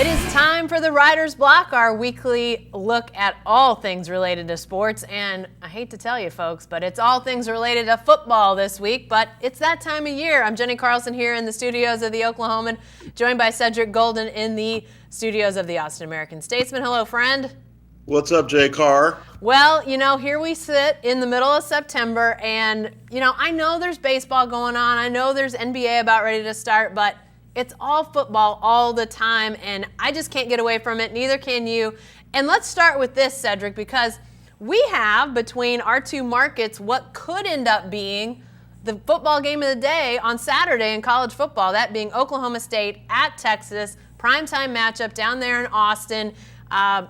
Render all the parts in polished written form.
It is time for the Writer's Block, our weekly look at all things related to sports. And I hate to tell you, folks, but it's all things related to football this week. But it's that time of year. I'm Jenni Carlson here in the studios of the Oklahoman, joined by Cedric Golden in the studios of the Austin American-Statesman. Hello, friend. What's up, Jay Carr? Well, here we sit in the middle of September, and, I know there's baseball going on. I know there's NBA about ready to start, but it's all football all the time, and I just can't get away from it. Neither can you. And let's start with this, Cedric, because we have between our two markets what could end up being the football game of the day on Saturday in college football, that being Oklahoma State at Texas, primetime matchup down there in Austin.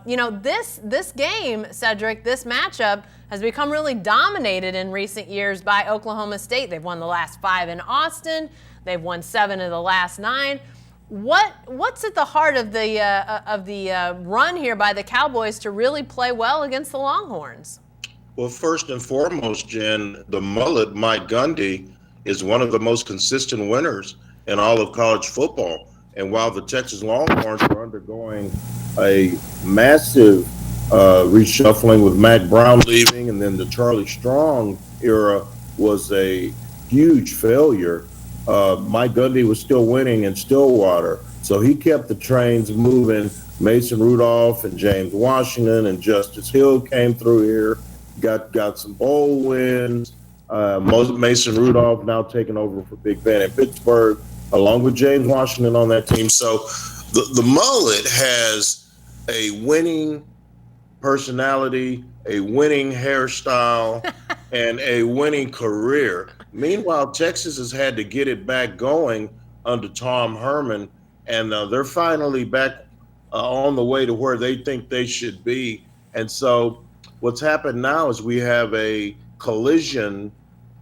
This game, Cedric, this matchup has become really dominated in recent years by Oklahoma State. They've won the last 5 in Austin. They've won 7 of the last 9. What's at the heart of the run here by the Cowboys to really play well against the Longhorns? Well, first and foremost, Jen, the mullet, Mike Gundy, is one of the most consistent winners in all of college football. And while the Texas Longhorns are undergoing a massive reshuffling with Mack Brown leaving, and then the Charlie Strong era was a huge failure, Mike Gundy was still winning in Stillwater. So he kept the trains moving. Mason Rudolph and James Washington and Justice Hill came through here, got some bowl wins. Mason Rudolph now taking over for Big Ben in Pittsburgh, along with James Washington on that team. So the mullet has a winning personality, a winning hairstyle, and a winning career. Meanwhile, Texas has had to get it back going under Tom Herman, and they're finally back on the way to where they think they should be. And so what's happened now is we have a collision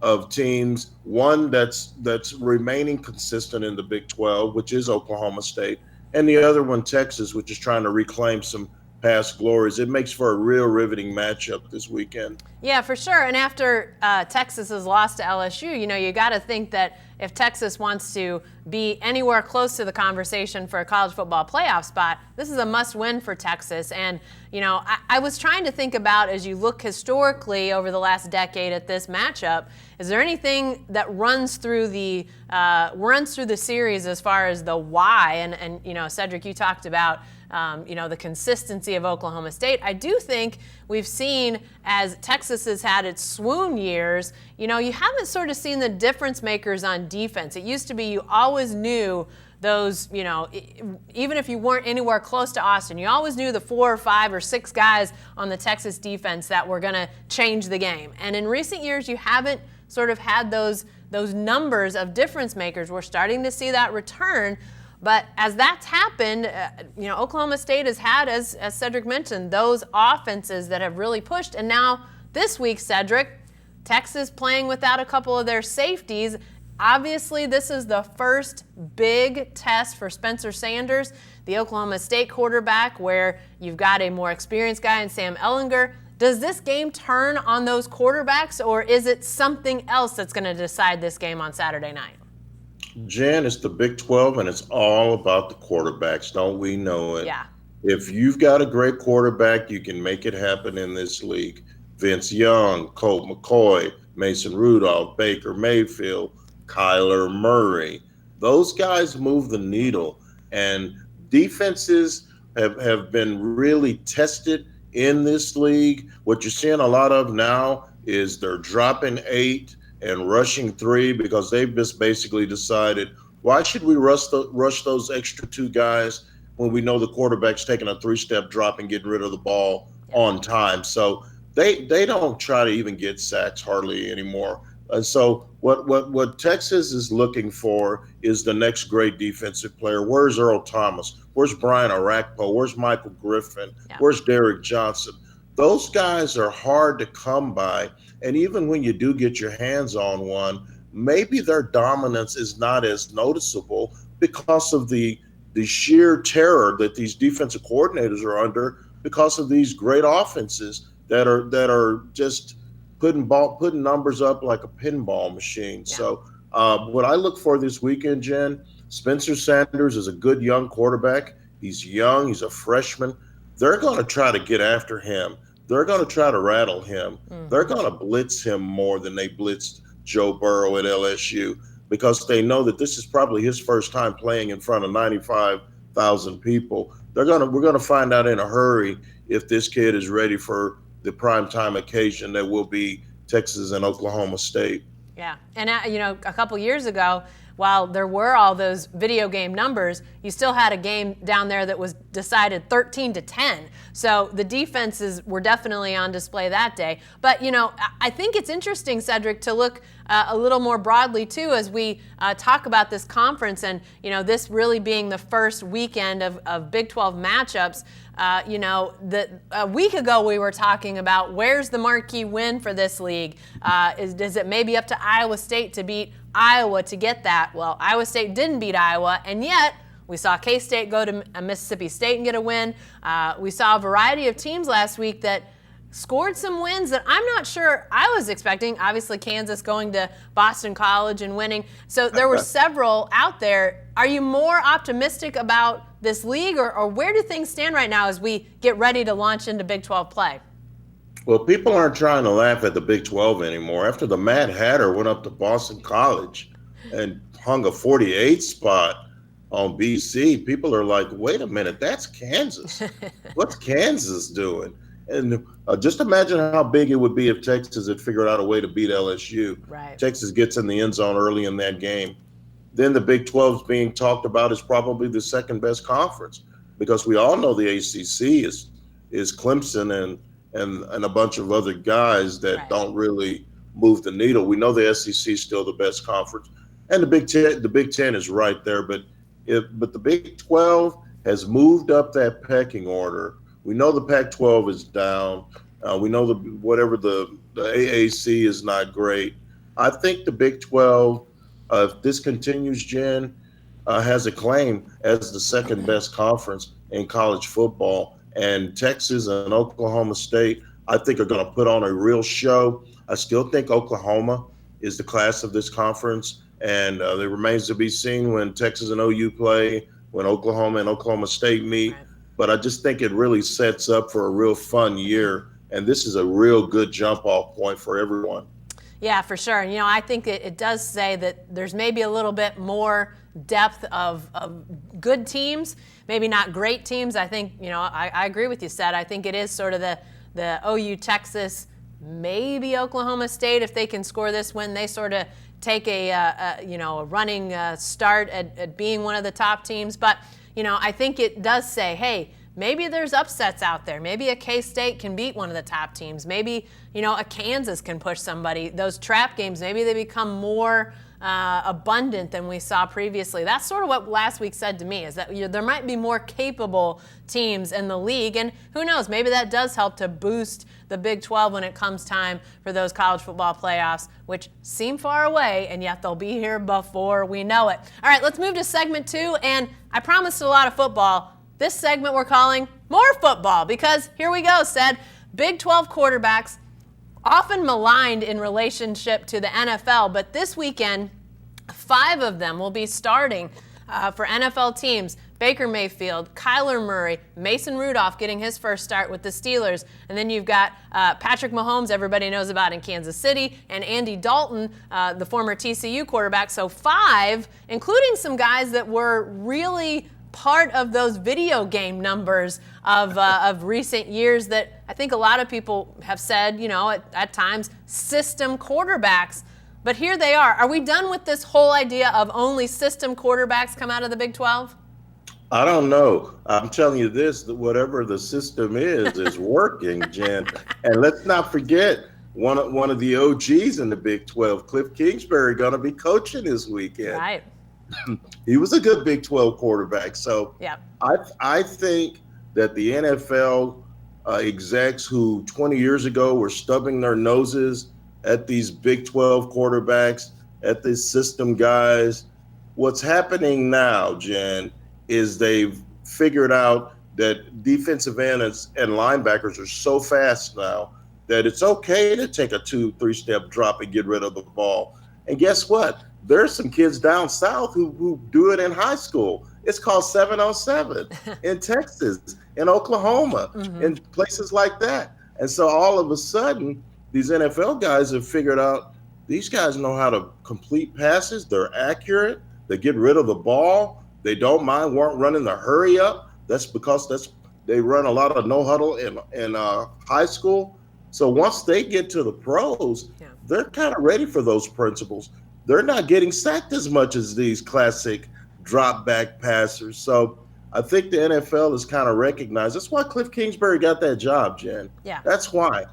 of teams, one that's remaining consistent in the Big 12, which is Oklahoma State, and the other one, Texas, which is trying to reclaim some past glories. It makes for a real riveting matchup this weekend. Yeah, for sure. And after Texas's loss to LSU, you got to think that if Texas wants to be anywhere close to the conversation for a college football playoff spot, this is a must-win for Texas. And, I was trying to think about, as you look historically over the last decade at this matchup, is there anything that runs through the series as far as the why? And Cedric, you talked about the consistency of Oklahoma State. I do think we've seen, as Texas has had its swoon years, you haven't sort of seen the difference makers on defense. It used to be you always knew those, even if you weren't anywhere close to Austin, you always knew the 4 or 5 or 6 guys on the Texas defense that were going to change the game. And in recent years, you haven't sort of had those numbers of difference makers. We're starting to see that return. But as that's happened, Oklahoma State has had, as Cedric mentioned, those offenses that have really pushed. And now this week, Cedric, Texas playing without a couple of their safeties. Obviously, this is the first big test for Spencer Sanders, the Oklahoma State quarterback, where you've got a more experienced guy in Sam Ehlinger. Does this game turn on those quarterbacks, or is it something else that's going to decide this game on Saturday night? Jan, it's the Big 12, and it's all about the quarterbacks. Don't we know it? Yeah. If you've got a great quarterback, you can make it happen in this league. Vince Young, Colt McCoy, Mason Rudolph, Baker Mayfield, Kyler Murray. Those guys move the needle, and defenses have been really tested in this league. What you're seeing a lot of now is they're dropping 8 and rushing 3 because they've just basically decided, why should we rush those extra 2 guys when we know the quarterback's taking a 3-step drop and getting rid of the ball on time? So they don't try to even get sacks hardly anymore. And so what Texas is looking for is the next great defensive player. Where's Earl Thomas? Where's Brian Orakpo? Where's Michael Griffin? Yeah. Where's Derek Johnson? Those guys are hard to come by. And even when you do get your hands on one, maybe their dominance is not as noticeable because of the sheer terror that these defensive coordinators are under because of these great offenses that are just putting numbers up like a pinball machine. Yeah. So what I look for this weekend, Jen, Spencer Sanders is a good young quarterback. He's young. He's a freshman. They're going to try to get after him. They're going to try to rattle him. They're going to blitz him more than they blitzed Joe Burrow at LSU because they know that this is probably his first time playing in front of 95,000 people. We're going to find out in a hurry if this kid is ready for the primetime occasion that will be Texas and Oklahoma State. Yeah, and a couple years ago, while there were all those video game numbers, you still had a game down there that was decided 13-10. So the defenses were definitely on display that day. But, I think it's interesting, Cedric, to look a little more broadly, too, as we talk about this conference and, this really being the first weekend of Big 12 matchups. A week ago we were talking about where's the marquee win for this league. Is it maybe up to Iowa State to beat Iowa to get that? Well, Iowa State didn't beat Iowa, and yet we saw K-State go to Mississippi State and get a win. We saw a variety of teams last week that scored some wins that I'm not sure I was expecting. Obviously, Kansas going to Boston College and winning. So there were several out there. Are you more optimistic about this league, or where do things stand right now as we get ready to launch into Big 12 play? Well, people aren't trying to laugh at the Big 12 anymore. After the Mad Hatter went up to Boston College and hung a 48 spot on BC, people are like, wait a minute, that's Kansas. What's Kansas doing? And just imagine how big it would be if Texas had figured out a way to beat LSU. Right. Texas gets in the end zone early in that game. Then the Big 12 is being talked about as probably the second best conference because we all know the ACC is Clemson and a bunch of other guys that don't really move the needle. We know the SEC is still the best conference, and the Big Ten is right there. But the Big 12 has moved up that pecking order. We know the Pac-12 is down. We know the AAC is not great. I think the Big 12, if this continues, Jen, has a claim as the second best conference in college football. And Texas and Oklahoma State, I think, are going to put on a real show. I still think Oklahoma is the class of this conference. And it remains to be seen when Texas and OU play, when Oklahoma and Oklahoma State meet. Right. But I just think it really sets up for a real fun year. And this is a real good jump-off point for everyone. Yeah, for sure. And, I think it does say that there's maybe a little bit more depth of good teams, maybe not great teams. I think, I agree with you, Seth. I think it is sort of the OU, Texas, maybe Oklahoma State, if they can score this win, they sort of take a running start at being one of the top teams. But, I think it does say, hey, maybe there's upsets out there. Maybe a K-State can beat one of the top teams. Maybe, a Kansas can push somebody. Those trap games, maybe they become more abundant than we saw previously. That's sort of what last week said to me, is that there might be more capable teams in the league. And who knows, maybe that does help to boost the Big 12 when it comes time for those college football playoffs, which seem far away, and yet they'll be here before we know it. All right, let's move to segment 2. And I promised a lot of football. This segment we're calling More Football, because here we go, said Big 12 quarterbacks, often maligned in relationship to the NFL, but this weekend, 5 of them will be starting for NFL teams. Baker Mayfield, Kyler Murray, Mason Rudolph getting his first start with the Steelers, and then you've got Patrick Mahomes, everybody knows about in Kansas City, and Andy Dalton, the former TCU quarterback. So 5, including some guys that were really part of those video game numbers of recent years that I think a lot of people have said, at times, system quarterbacks. But here they are. Are we done with this whole idea of only system quarterbacks come out of the Big 12? I don't know. I'm telling you this, that whatever the system is working, Jen. And let's not forget, one of the OGs in the Big 12, Cliff Kingsbury, going to be coaching this weekend. Right. He was a good Big 12 quarterback. So yeah. I think that the NFL execs who 20 years ago were stubbing their noses at these Big 12 quarterbacks, at these system guys, what's happening now, Jen, is they've figured out that defensive ends and linebackers are so fast now that it's okay to take a 2-3 step drop and get rid of the ball. And guess what? There's some kids down south who do it in high school, It's called 707 in Texas, in Oklahoma, in places like that. And so all of a sudden, these NFL guys have figured out these guys know how to complete passes. They're accurate. They get rid of the ball. They don't mind running the hurry up. That's because they run a lot of no huddle in high school. So once they get to the pros, they're kind of ready for those principles. They're not getting sacked as much as these classic drop back passers. So I think the NFL is kind of recognized. That's why Cliff Kingsbury got that job, Jen. Yeah. That's why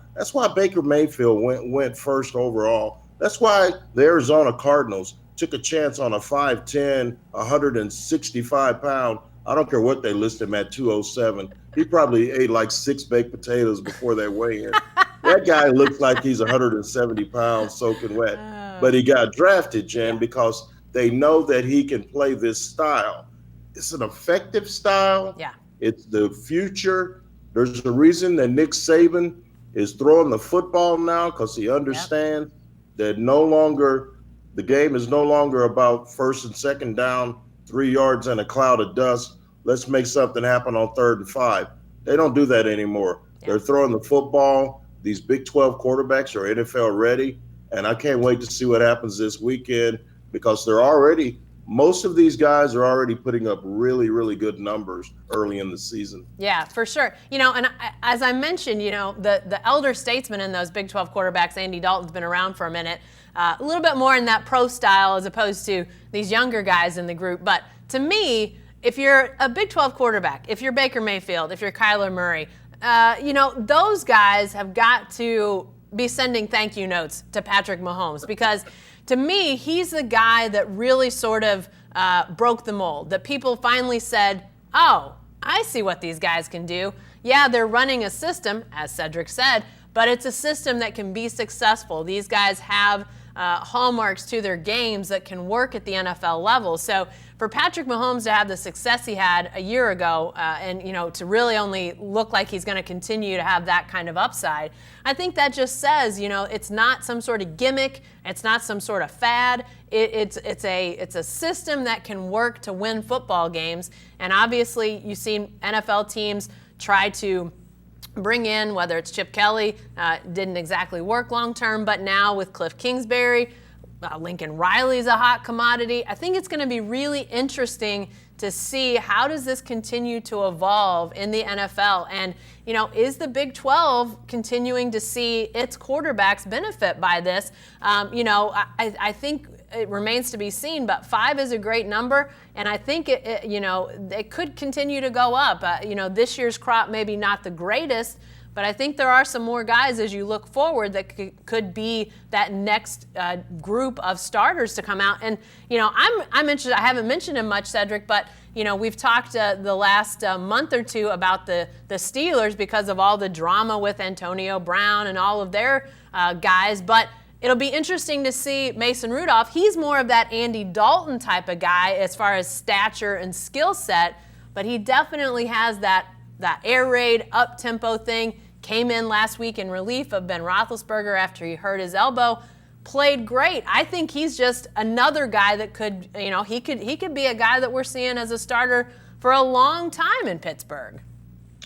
Baker Mayfield went first overall. That's why the Arizona Cardinals took a chance on a 5'10", 165-pound. I don't care what they list him at, 207. He probably ate like 6 baked potatoes before they weigh in. That guy looks like he's 170 pounds soaking wet. But he got drafted, Jen, because they know that he can play this style. It's an effective style. Yeah. It's the future. There's a reason that Nick Saban is throwing the football now, because he understands that the game is no longer about first and second down, 3 yards and a cloud of dust. Let's make something happen on 3rd and 5. They don't do that anymore. Yeah. They're throwing the football. These Big 12 quarterbacks are NFL ready, and I can't wait to see what happens this weekend, because most of these guys are already putting up really, really good numbers early in the season. Yeah, for sure. And as I mentioned, the elder statesman in those Big 12 quarterbacks, Andy Dalton's been around for a minute, a little bit more in that pro style as opposed to these younger guys in the group. But to me, if you're a Big 12 quarterback, if you're Baker Mayfield, if you're Kyler Murray, those guys have got to be sending thank you notes to Patrick Mahomes, because to me, he's the guy that really sort of broke the mold, that people finally said, oh, I see what these guys can do. Yeah, they're running a system, as Cedric said, but it's a system that can be successful. These guys have hallmarks to their games that can work at the NFL level. So for Patrick Mahomes to have the success he had a year ago and to really only look like he's going to continue to have that kind of upside, I think that just says, it's not some sort of gimmick. It's not some sort of fad. It's a system that can work to win football games. And obviously you've seen NFL teams try to bring in, whether it's Chip Kelly, didn't exactly work long term, but now with Cliff Kingsbury, Lincoln Riley's a hot commodity. I think it's going to be really interesting to see how does this continue to evolve in the NFL, and is the Big 12 continuing to see its quarterbacks benefit by this? I think it remains to be seen, but 5 is a great number, and I think it could continue to go up. This year's crop maybe not the greatest, but I think there are some more guys as you look forward that could be that next group of starters to come out. And I'm interested. I haven't mentioned him much, Cedric, but we've talked the last month or two about the Steelers because of all the drama with Antonio Brown and all of their guys, but it'll be interesting to see Mason Rudolph. He's more of that Andy Dalton type of guy as far as stature and skill set, but he definitely has that air raid, up-tempo thing. Came in last week in relief of Ben Roethlisberger after he hurt his elbow. Played great. I think he's just another guy that could, he could be a guy that we're seeing as a starter for a long time in Pittsburgh.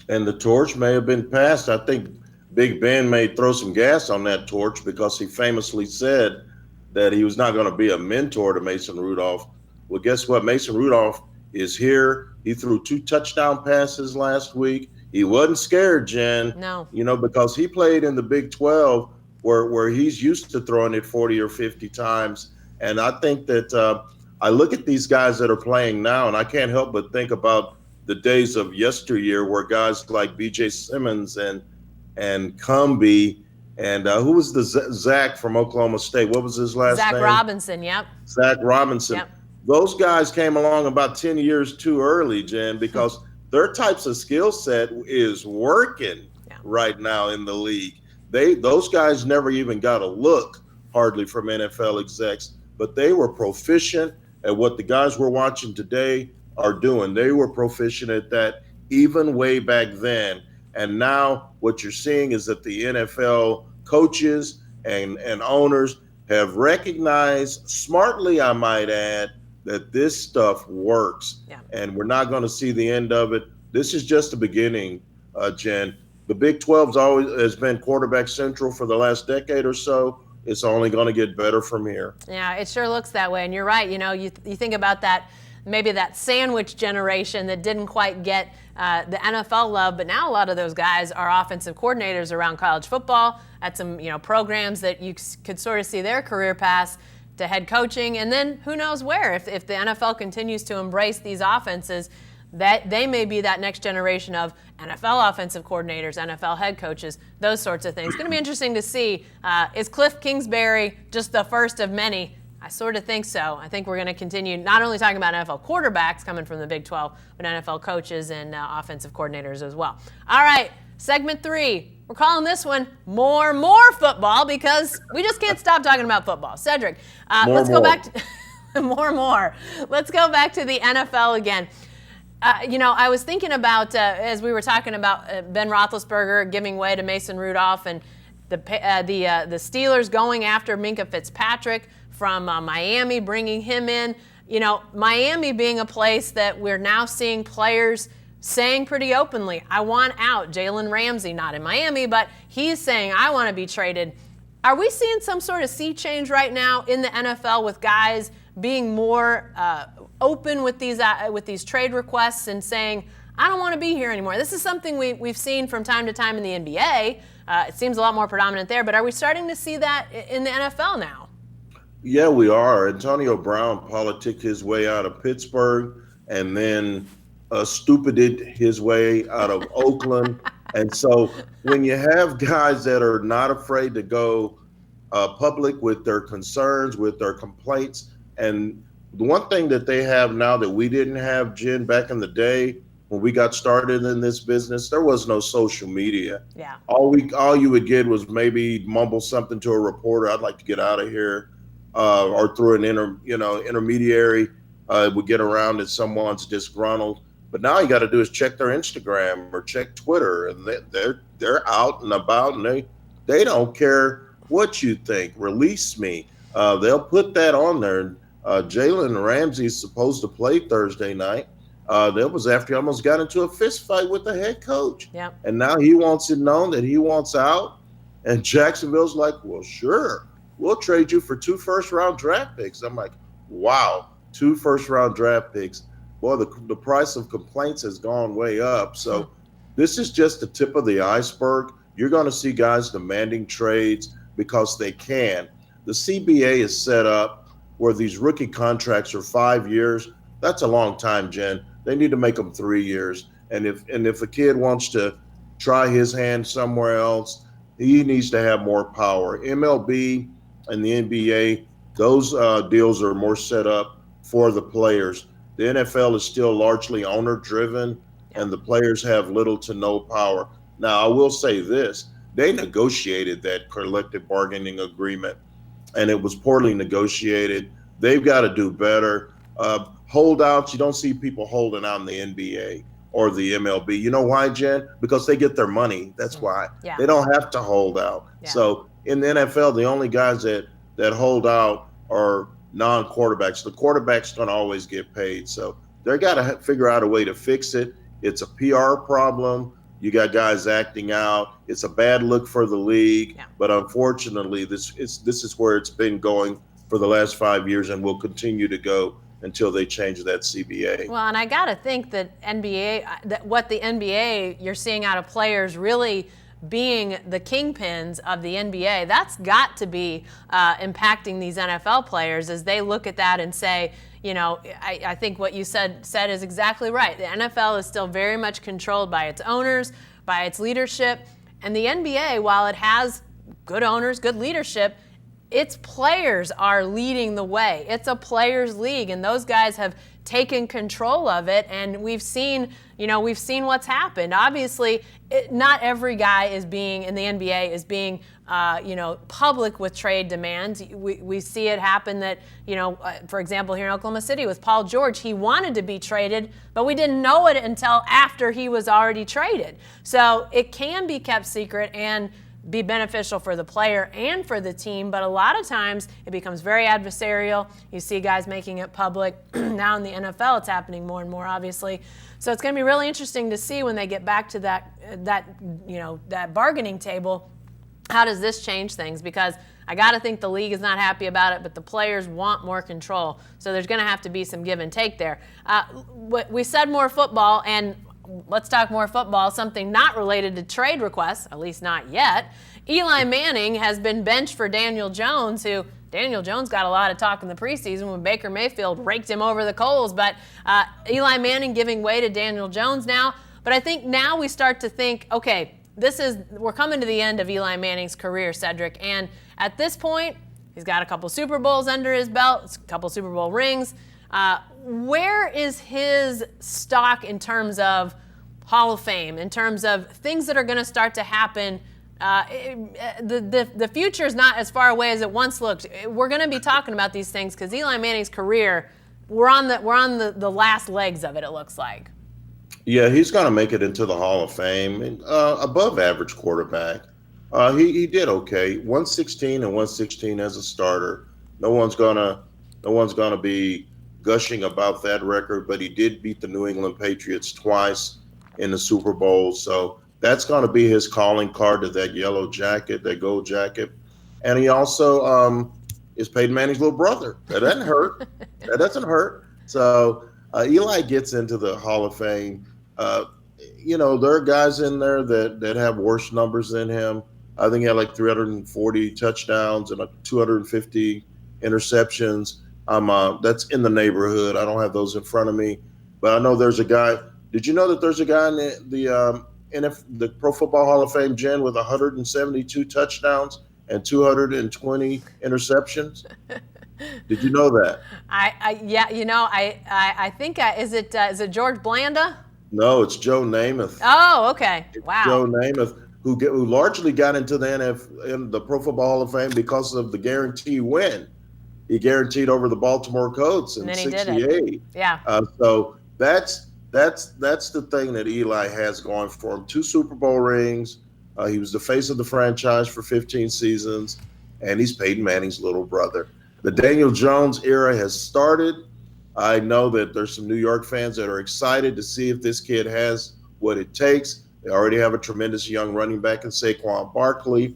And the torch may have been passed. I think Big Ben may throw some gas on that torch, because he famously said that he was not going to be a mentor to Mason Rudolph. Well, guess what? Mason Rudolph is here. He threw 2 touchdown passes last week. He wasn't scared, Jen. No. Because he played in the Big 12 where he's used to throwing it 40 or 50 times. And I think that I look at these guys that are playing now, and I can't help but think about the days of yesteryear where guys like B.J. Simmons and Cumbie and who was the Zach from Oklahoma State? What was his last name? Zach Robinson, yep. Zach Robinson. Yep. Those guys came along about 10 years too early, Jen, because their types of skill set is working right now in the league. Those guys never even got a look hardly from NFL execs, but they were proficient at what the guys we're watching today are doing. They were proficient at that even way back then. And now what you're seeing is that the NFL coaches and owners have recognized, smartly I might add, that this stuff works, and we're not going to see the end of it. This is just the beginning, Jen. The Big 12's always has been quarterback central for the last decade or so. It's only going to get better from here. Yeah, it sure looks that way. And you're right. You know, you think about that, maybe that sandwich generation that didn't quite get the NFL love, but now a lot of those guys are offensive coordinators around college football at some, programs that you could sort of see their career paths to head coaching. And then who knows where, if the NFL continues to embrace these offenses, that they may be that next generation of NFL offensive coordinators, NFL head coaches, those sorts of things. It's going to be interesting to see. Is Cliff Kingsbury just the first of many? I sort of think so. I think we're going to continue not only talking about NFL quarterbacks coming from the Big 12, but NFL coaches and offensive coordinators as well. All right, segment 3. We're calling this one more football because we just can't stop talking about football. Cedric, let's go back to more. Let's go back to the NFL again. I was thinking about, as we were talking about Ben Roethlisberger giving way to Mason Rudolph and the Steelers going after Minkah Fitzpatrick from Miami, bringing him in. Miami being a place that we're now seeing players saying pretty openly, I want out. Jalen Ramsey, not in Miami, but he's saying, I want to be traded. Are we seeing some sort of sea change right now in the NFL with guys being more open with these trade requests and saying, I don't want to be here anymore? This is something we've seen from time to time in the NBA. It seems a lot more predominant there, but are we starting to see that in the NFL now? Yeah, we are. Antonio Brown politicked his way out of Pittsburgh and then stupided his way out of Oakland. And so when you have guys that are not afraid to go public with their concerns, with their complaints, and the one thing that they have now that we didn't have, Jen, back in the day when we got started in this business, there was no social media. Yeah. All you would get was maybe mumble something to a reporter, I'd like to get out of here, or through an intermediary would get around that someone's disgruntled. But now you got to do is check their Instagram or check Twitter, and they're out and about, and they don't care what you think. Release me. They'll put that on there. Jalen Ramsey is supposed to play Thursday night. That was after he almost got into a fist fight with the head coach. Yep. And now he wants it known that he wants out. And Jacksonville's like, well, sure, we'll trade you for 2 first-round draft picks. I'm like, wow, 2 first-round draft picks. Boy, the price of complaints has gone way up. So this is just the tip of the iceberg. You're going to see guys demanding trades because they can. The CBA is set up where these rookie contracts are 5 years. That's a long time, Jen. They need to make them 3 years. And if a kid wants to try his hand somewhere else, he needs to have more power. MLB and the NBA, those deals are more set up for the players. The NFL is still largely owner-driven, and the players have little to no power. Now, I will say this. They negotiated that collective bargaining agreement, and it was poorly negotiated. They've got to do better. Holdouts, you don't see people holding out in the NBA or the MLB. You know why, Jen? Because they get their money. That's why. Yeah. They don't have to hold out. Yeah. So in the NFL, the only guys that hold out are non-quarterbacks. The quarterback's going to always get paid. So they got to figure out a way to fix it. It's a PR problem. You got guys acting out. It's a bad look for the league. Yeah. But unfortunately, this is where it's been going for the last 5 years and will continue to go until they change that CBA. Well, and I got to think that what the NBA you're seeing out of players really being the kingpins of the NBA, that's got to be impacting these NFL players as they look at that and say, I think what you said is exactly right. The NFL is still very much controlled by its owners, by its leadership. And the NBA, while it has good owners, good leadership, its players are leading the way. It's a players' league, and those guys have taken control of it. And we've seen what's happened. Obviously, not every guy in the NBA is being public with trade demands. We see it happen that, for example, here in Oklahoma City with Paul George, he wanted to be traded, but we didn't know it until after he was already traded. So it can be kept secret, and be beneficial for the player and for the team, but a lot of times it becomes very adversarial. You see guys making it public. Now in the NFL, it's happening more and more, obviously. So it's going to be really interesting to see when they get back to that bargaining table. How does this change things? Because I got to think the league is not happy about it, but the players want more control. So there's going to have to be some give and take there. We said more football, and let's talk more football, something not related to trade requests, at least not yet. Eli Manning has been benched for Daniel Jones, who Daniel Jones got a lot of talk in the preseason when Baker Mayfield raked him over the coals. But Eli Manning giving way to Daniel Jones now. But I think now we start to think, okay, we're coming to the end of Eli Manning's career, Cedric. And at this point, he's got a couple Super Bowls under his belt, a couple Super Bowl rings. Where is his stock in terms of Hall of Fame, in terms of things that are going to start to happen? The future is not as far away as it once looked. We're going to be talking about these things because Eli Manning's career, we're on the last legs of it, it looks like. Yeah, he's going to make it into the Hall of Fame. Above average quarterback. He did okay. 116 and 116 as a starter. No one's gonna be gushing about that record, but he did beat the New England Patriots twice in the Super Bowl. So that's going to be his calling card to that yellow jacket, that gold jacket. And he also is Peyton Manning's little brother. That doesn't hurt. That doesn't hurt. So Eli gets into the Hall of Fame. There are guys in there that have worse numbers than him. I think he had like 340 touchdowns and like 250 interceptions. That's in the neighborhood. I don't have those in front of me, but I know there's a guy. Did you know that there's a guy in the Pro Football Hall of Fame, Jen, with 172 touchdowns and 220 interceptions? Did you know that? I think is it George Blanda? No, it's Joe Namath. Oh, okay. Wow. Joe Namath, who largely got into the Pro Football Hall of Fame because of the guarantee win. He guaranteed over the Baltimore Colts in '68. Yeah. So that's the thing that Eli has going for him. 2 Super Bowl rings. He was the face of the franchise for 15 seasons, and he's Peyton Manning's little brother. The Daniel Jones era has started. I know that there's some New York fans that are excited to see if this kid has what it takes. They already have a tremendous young running back in Saquon Barkley.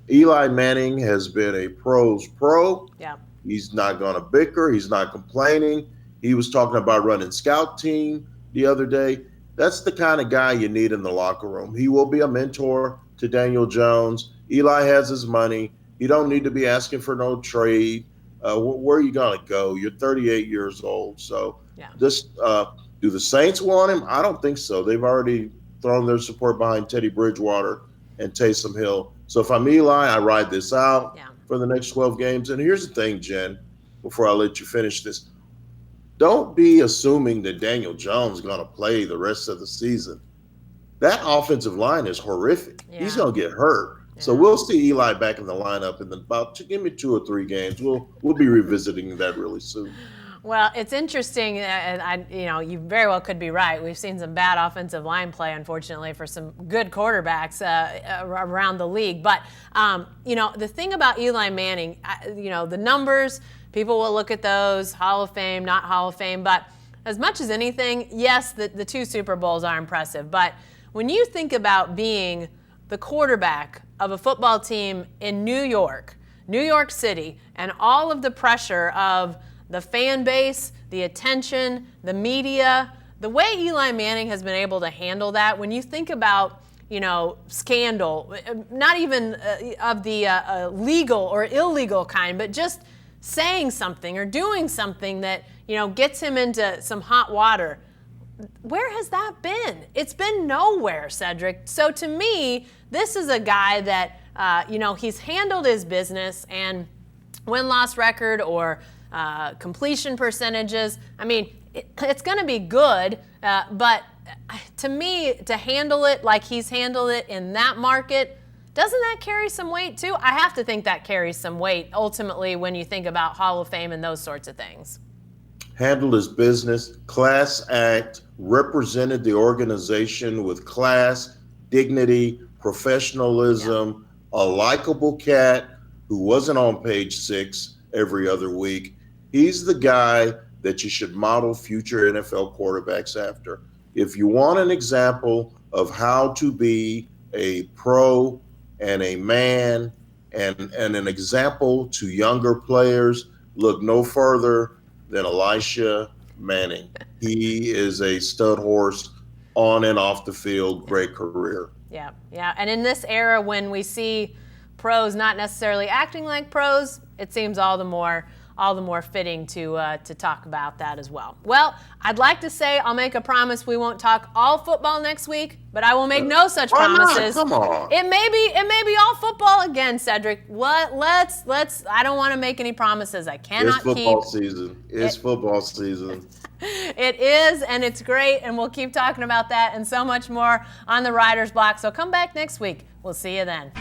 Eli Manning has been a pro's pro. Yeah. He's not going to bicker. He's not complaining. He was talking about running scout team the other day. That's the kind of guy you need in the locker room. He will be a mentor to Daniel Jones. Eli has his money. You don't need to be asking for no trade. Where are you going to go? You're 38 years old. So do the Saints want him? I don't think so. They've already thrown their support behind Teddy Bridgewater and Taysom Hill. So if I'm Eli, I ride this out for the next 12 games. And here's the thing, Jen, before I let you finish this. Don't be assuming that Daniel Jones is going to play the rest of the season. That offensive line is horrific. Yeah. He's going to get hurt. Yeah. So we'll see Eli back in the lineup in give me 2 or 3 games. We'll be revisiting that really soon. Well, it's interesting, and you very well could be right. We've seen some bad offensive line play, unfortunately, for some good quarterbacks around the league. But the thing about Eli Manning, the numbers, people will look at those, Hall of Fame, not Hall of Fame. But as much as anything, yes, the 2 Super Bowls are impressive. But when you think about being the quarterback of a football team in New York City, and all of the pressure of the fan base, the attention, the media, the way Eli Manning has been able to handle that, when you think about, scandal, not even of the legal or illegal kind, but just saying something or doing something that, gets him into some hot water. Where has that been? It's been nowhere, Cedric. So to me, this is a guy that, he's handled his business, and win-loss record or completion percentages, it's going to be good, but to me, to handle it like he's handled it in that market, doesn't that carry some weight too? I have to think that carries some weight ultimately when you think about Hall of Fame and those sorts of things. Handled his business, class act, represented the organization with class, dignity, professionalism, a likable cat who wasn't on page 6 every other week. He's the guy that you should model future NFL quarterbacks after. If you want an example of how to be a pro and a man and an example to younger players, look no further than Eli Manning. He is a stud horse on and off the field, great career. Yeah, yeah. And in this era when we see pros not necessarily acting like pros, it seems all the more fitting to talk about that as well. Well, I'd like to say I'll make a promise we won't talk all football next week, but I will make no such promises. Come on. It may be all football again, Cedric. Let's I don't want to make any promises. I cannot keep. It's football season. It is, and it's great, and we'll keep talking about that and so much more on the Writer's Block. So come back next week. We'll see you then.